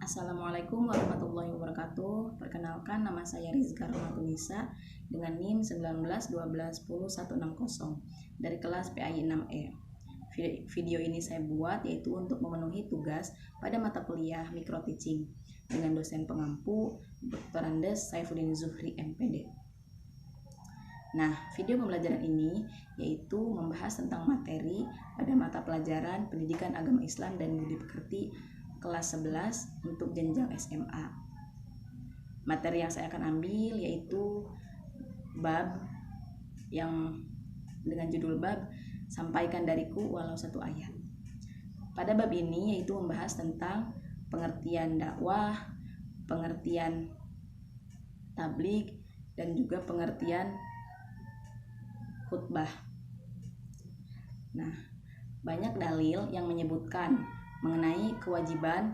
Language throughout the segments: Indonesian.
Assalamualaikum warahmatullahi wabarakatuh. Perkenalkan, nama saya Rizka Romatunisa dengan NIM 1912101160 dari kelas PAI 6E. Video ini saya buat yaitu untuk memenuhi tugas pada mata kuliah Micro Teaching dengan dosen pengampu Dr. Andes Saifuddin Zuhri MPD. Nah, video pembelajaran ini yaitu membahas tentang materi pada mata pelajaran Pendidikan Agama Islam dan Budi Pekerti kelas 11 untuk jenjang SMA. Materi yang saya akan ambil yaitu bab yang dengan judul bab Sampaikan Dariku Walau Satu Ayat. Pada bab ini yaitu membahas tentang pengertian dakwah, pengertian tabligh, dan juga pengertian khutbah. Nah, banyak dalil yang menyebutkan mengenai kewajiban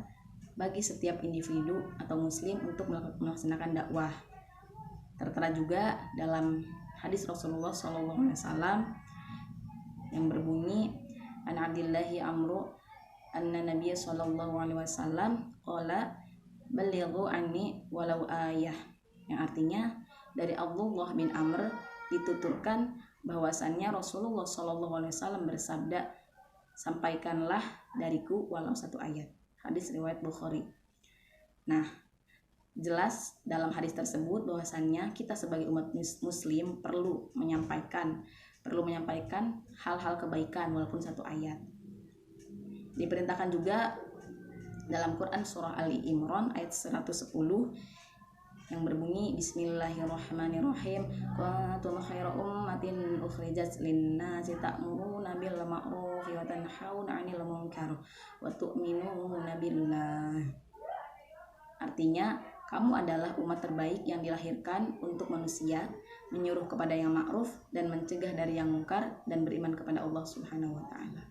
bagi setiap individu atau muslim untuk melaksanakan dakwah. Tertera juga dalam hadis Rasulullah SAW yang berbunyi, An Abdillahi Amru anna Nabiya SAW qala balighu anni walau ayah, yang artinya dari Abdullah bin Amr dituturkan bahwasannya Rasulullah SAW bersabda, sampaikanlah dariku walau satu ayat. Hadis riwayat Bukhari. Nah, jelas dalam hadis tersebut bahwasannya kita sebagai umat muslim perlu menyampaikan hal-hal kebaikan walaupun satu ayat. Diperintahkan juga dalam Quran surah Ali Imran ayat 110 yang berbunyi, Bismillahirrahmanirrahim, kuntum khaira ummatin ukhrijat lin-nasi ta'muruna bil ma'ruf wa tanhauna 'anil munkar wa tu'minuna billah. Artinya, kamu adalah umat terbaik yang dilahirkan untuk manusia, menyuruh kepada yang ma'ruf dan mencegah dari yang mungkar, dan beriman kepada Allah Subhanahu wa taala.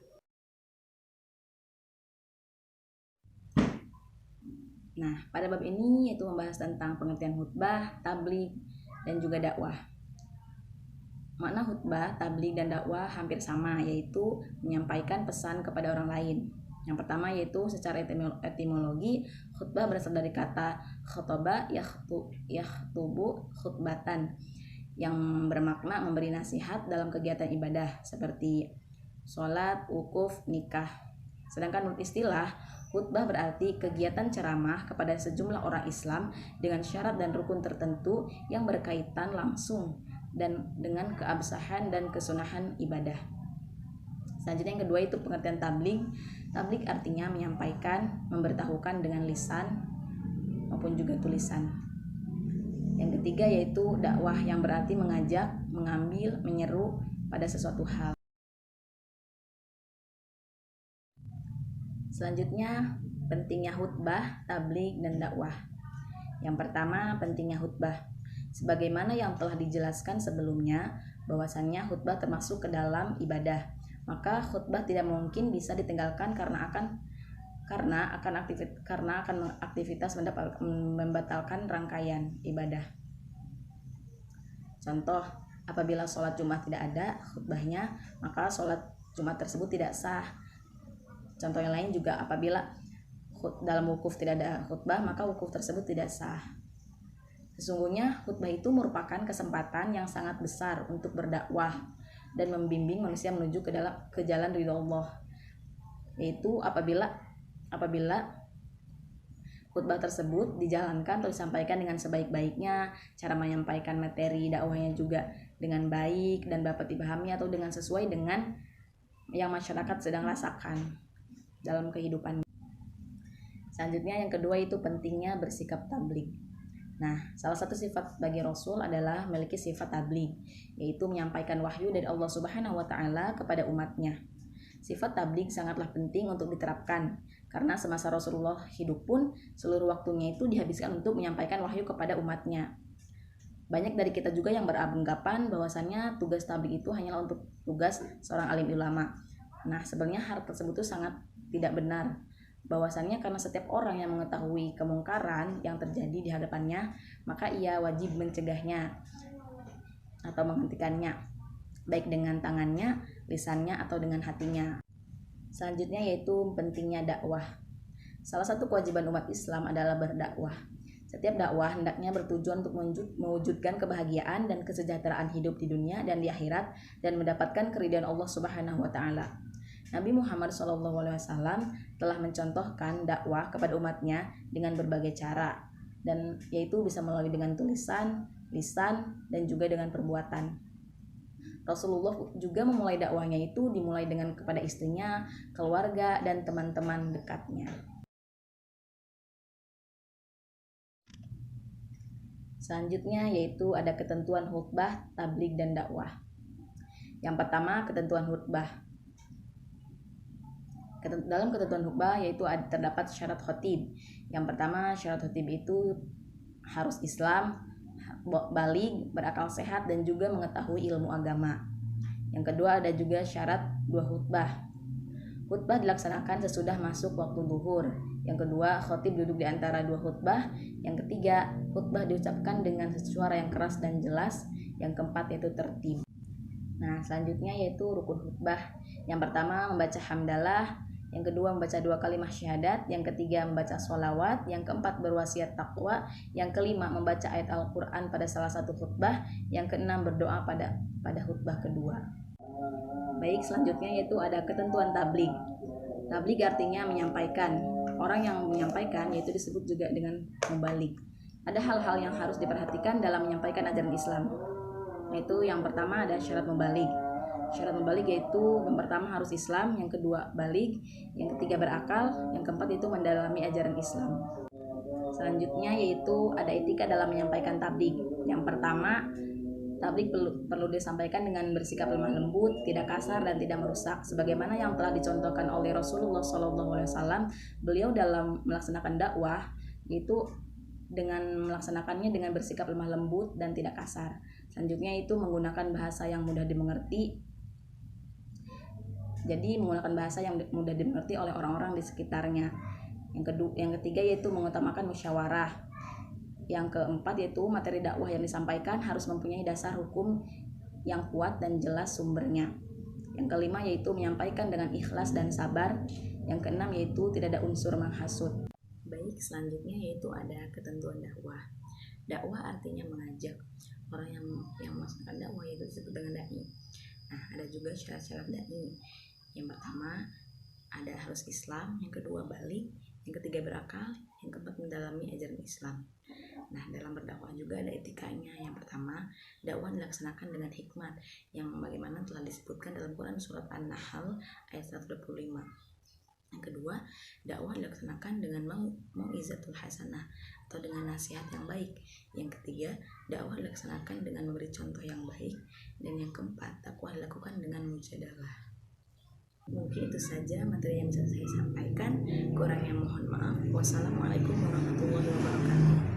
Nah, pada bab ini yaitu membahas tentang pengertian khutbah, tabligh, dan juga dakwah. Makna khutbah, tabligh, dan dakwah hampir sama, yaitu menyampaikan pesan kepada orang lain. Yang pertama yaitu secara etimologi, khutbah berasal dari kata khotoba yakhtubu khutbatan, yang bermakna memberi nasihat dalam kegiatan ibadah seperti sholat, wukuf, nikah. Sedangkan menurut istilah, khutbah berarti kegiatan ceramah kepada sejumlah orang Islam dengan syarat dan rukun tertentu yang berkaitan langsung dan dengan keabsahan dan kesunahan ibadah. Selanjutnya yang kedua itu pengertian tabligh. Tabligh artinya menyampaikan, memberitahukan dengan lisan maupun juga tulisan. Yang ketiga yaitu dakwah, yang berarti mengajak, mengambil, menyeru pada sesuatu hal. Selanjutnya, pentingnya khutbah, tabligh, dan dakwah. Yang pertama, pentingnya khutbah. Sebagaimana yang telah dijelaskan sebelumnya, bahwasannya khutbah termasuk ke dalam ibadah. Maka khutbah tidak mungkin bisa ditinggalkan karena akan aktivitas membatalkan rangkaian ibadah. Contoh, apabila sholat Jumat tidak ada khutbahnya, maka sholat Jumat tersebut tidak sah. Contoh yang lain juga, apabila dalam wukuf tidak ada khutbah, maka wukuf tersebut tidak sah. Sesungguhnya khutbah itu merupakan kesempatan yang sangat besar untuk berdakwah dan membimbing manusia menuju ke jalan ridha Allah. Yaitu apabila khutbah tersebut dijalankan atau disampaikan dengan sebaik-baiknya, cara menyampaikan materi dakwahnya juga dengan baik dan dapat dipahami atau dengan sesuai dengan yang masyarakat sedang rasakan dalam kehidupan. Selanjutnya yang kedua itu pentingnya bersikap tabligh. Nah, salah satu sifat bagi Rasul adalah memiliki sifat tabligh, yaitu menyampaikan wahyu dari Allah Subhanahu wa taala kepada umatnya. Sifat tabligh sangatlah penting untuk diterapkan karena semasa Rasulullah hidup pun seluruh waktunya itu dihabiskan untuk menyampaikan wahyu kepada umatnya. Banyak dari kita juga yang beranggapan bahwasannya tugas tabligh itu hanyalah untuk tugas seorang alim ulama. Nah, sebenarnya hal tersebut itu sangat tidak benar, bahwasannya karena setiap orang yang mengetahui kemungkaran yang terjadi di hadapannya, maka ia wajib mencegahnya atau menghentikannya, baik dengan tangannya, lisannya, atau dengan hatinya. Selanjutnya yaitu pentingnya dakwah. Salah satu kewajiban umat Islam adalah berdakwah. Setiap dakwah hendaknya bertujuan untuk mewujudkan kebahagiaan dan kesejahteraan hidup di dunia dan di akhirat dan mendapatkan keridhaan Allah Subhanahu wa taala. Nabi Muhammad SAW telah mencontohkan dakwah kepada umatnya dengan berbagai cara, dan yaitu bisa melalui dengan tulisan, lisan, dan juga dengan perbuatan. Rasulullah juga memulai dakwahnya itu dimulai dengan kepada istrinya, keluarga, dan teman-teman dekatnya. Selanjutnya yaitu ada ketentuan khutbah, tabligh, dan dakwah. Yang pertama, ketentuan khutbah. Dalam ketentuan khutbah yaitu terdapat syarat khotib. Yang pertama, syarat khotib itu harus Islam, baligh, berakal sehat, dan juga mengetahui ilmu agama. Yang kedua, ada juga syarat dua khutbah. Khutbah dilaksanakan sesudah masuk waktu zuhur. Yang kedua, khotib duduk di antara dua khutbah. Yang ketiga, khutbah diucapkan dengan suara yang keras dan jelas. Yang keempat yaitu tertib. Nah, selanjutnya yaitu rukun khutbah. Yang pertama, membaca hamdalah. Yang kedua, membaca 2 kalimat syahadat. Yang ketiga, membaca sholawat. Yang keempat, berwasiat takwa. Yang kelima, membaca ayat Al-Quran pada salah satu khutbah. Yang keenam, berdoa pada khutbah kedua. Baik, selanjutnya yaitu ada ketentuan tabligh. Tabligh artinya menyampaikan. Orang yang menyampaikan yaitu disebut juga dengan mubaligh. Ada hal-hal yang harus diperhatikan dalam menyampaikan ajaran Islam. Yaitu yang pertama ada syarat mubaligh. Syarat mubaligh yaitu yang pertama harus Islam, yang kedua baligh, yang ketiga berakal, yang keempat itu mendalami ajaran Islam. Selanjutnya yaitu ada etika dalam menyampaikan tabligh. Yang pertama, tabligh perlu disampaikan dengan bersikap lemah lembut, tidak kasar dan tidak merusak, sebagaimana yang telah dicontohkan oleh Rasulullah SAW. Beliau dalam melaksanakan dakwah yaitu dengan melaksanakannya dengan bersikap lemah lembut dan tidak kasar. Selanjutnya itu menggunakan bahasa yang mudah dimengerti. Jadi menggunakan bahasa yang mudah dimengerti oleh orang-orang di sekitarnya. Yang ketiga yaitu mengutamakan musyawarah. Yang keempat yaitu materi dakwah yang disampaikan harus mempunyai dasar hukum yang kuat dan jelas sumbernya. Yang kelima yaitu menyampaikan dengan ikhlas dan sabar. Yang keenam yaitu tidak ada unsur menghasut. Baik, selanjutnya yaitu ada ketentuan dakwah. Dakwah artinya mengajak. Orang yang melaksanakan dakwah yaitu disebut dengan dai. Nah, ada juga syarat-syarat dai. Yang pertama ada harus Islam, yang kedua baligh, yang ketiga berakal, yang keempat mendalami ajaran Islam. Nah, dalam berdakwah juga ada etikanya. Yang pertama, dakwah dilaksanakan dengan hikmat, yang bagaimana telah disebutkan dalam Quran surat An-Nahl ayat 125. Yang kedua, dakwah dilaksanakan dengan mau'izatul hasanah atau dengan nasihat yang baik. Yang ketiga, dakwah dilaksanakan dengan memberi contoh yang baik. Dan yang keempat, dakwah dilakukan dengan mujadalah. Mungkin itu saja materi yang bisa saya sampaikan. Kurangnya mohon maaf. Wassalamualaikum warahmatullahi wabarakatuh.